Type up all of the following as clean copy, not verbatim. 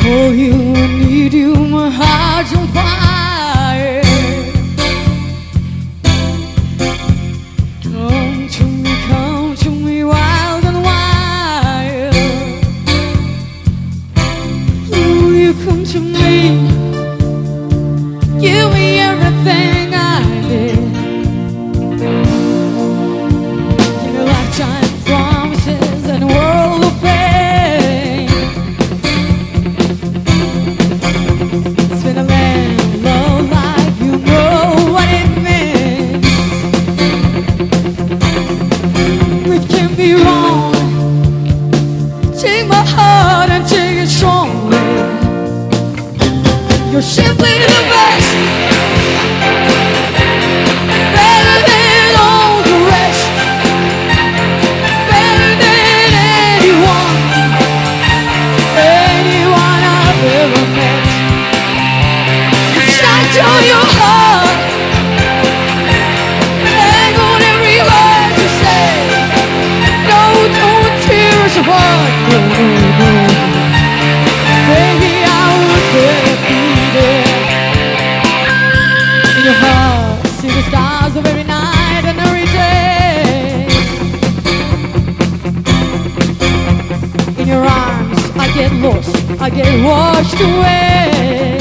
call you, I need you, my heart's on fire. Come to me, wild and wild. Ooh, you come to me, give me everything I need. Give me lifetime promises and a world of pain. It's been a man, love like you know what it means. It can be wrong. Take my heart and take it strongly. You're simply the best, better than all the rest, better than anyone, anyone I've ever met. Shine to your heart, hang on every word you say. No, don't tear us apart. No, no, no. Baby, I would better be there. In your heart, see the stars of every night and every day. In your arms, I get lost, I get washed away.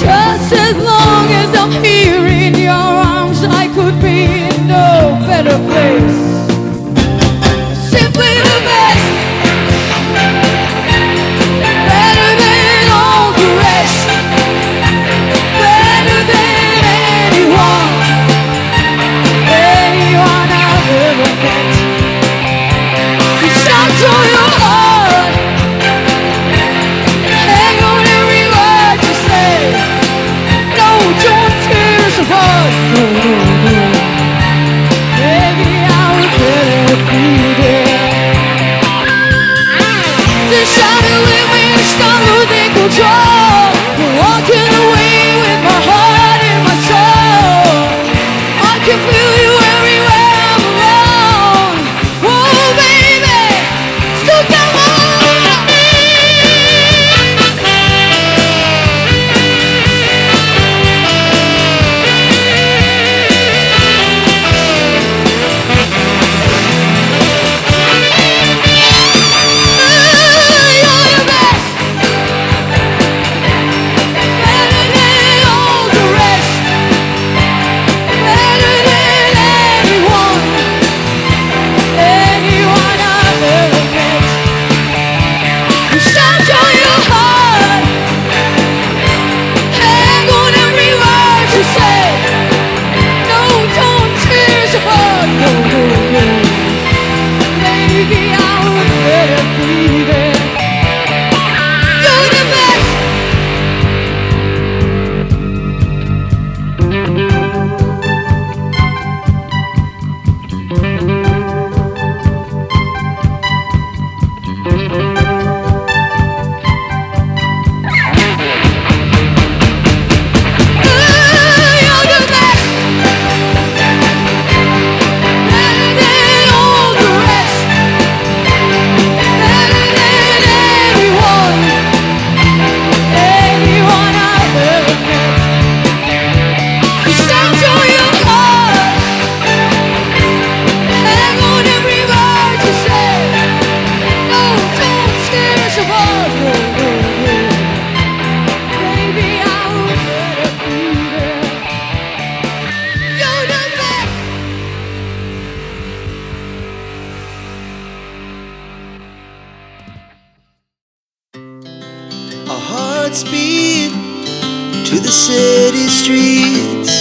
Just as long as I'm here in your arms, I could be in no better place. Simply the best, better than all the rest, better than anyone, anyone I've ever met. Reach out to your heart, hang on every word you say. No, don't tear us apart. No, no, no. Baby, I would better be there. Decided with me to start losing control. Walking away with my heart in my soul. I can feel you everywhere I'm alone. Oh baby, so come on. You're the best, better than all the rest, better than anyone, anyone I've ever met. Reach out to your heart, hang on every word you say. No, don't tear us apart. No, no, no. Baby, I would better be there. You're the best. You're the best, better than all the rest, better than anyone, anyone I've ever met. Reach out to your heart, hang on every word you say. No, don't tear us apart. No, no, no. Baby, I would better be there. You're the best. Our hearts beat to the city streets.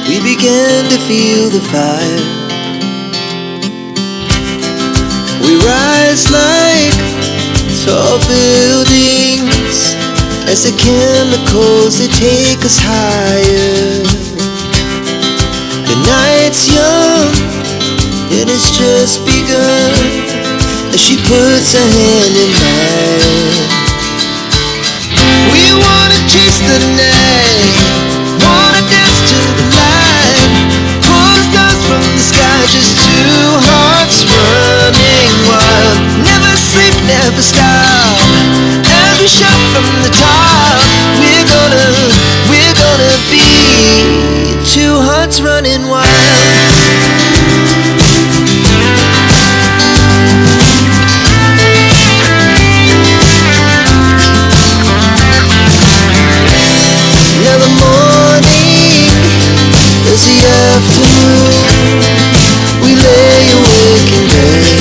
We began to feel the fire. We rise like tall buildings as the chemicals they take us higher. The night's young and it's just begun as she puts her hand in mine. We wanna chase the night, wanna dance to the light, pull the stars from the sky, just two hearts running wild. Never sleep, never stop. running wild. Now the morning is the afternoon. We lay awake in bed.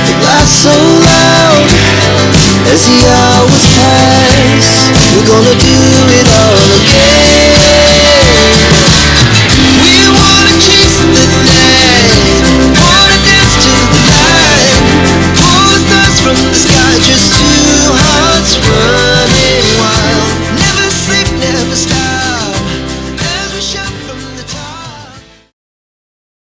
The laughs so loud as the hours pass. We're gonna do it all again. We wanna chase the night, wanna dance to the light, pull the stars from the sky.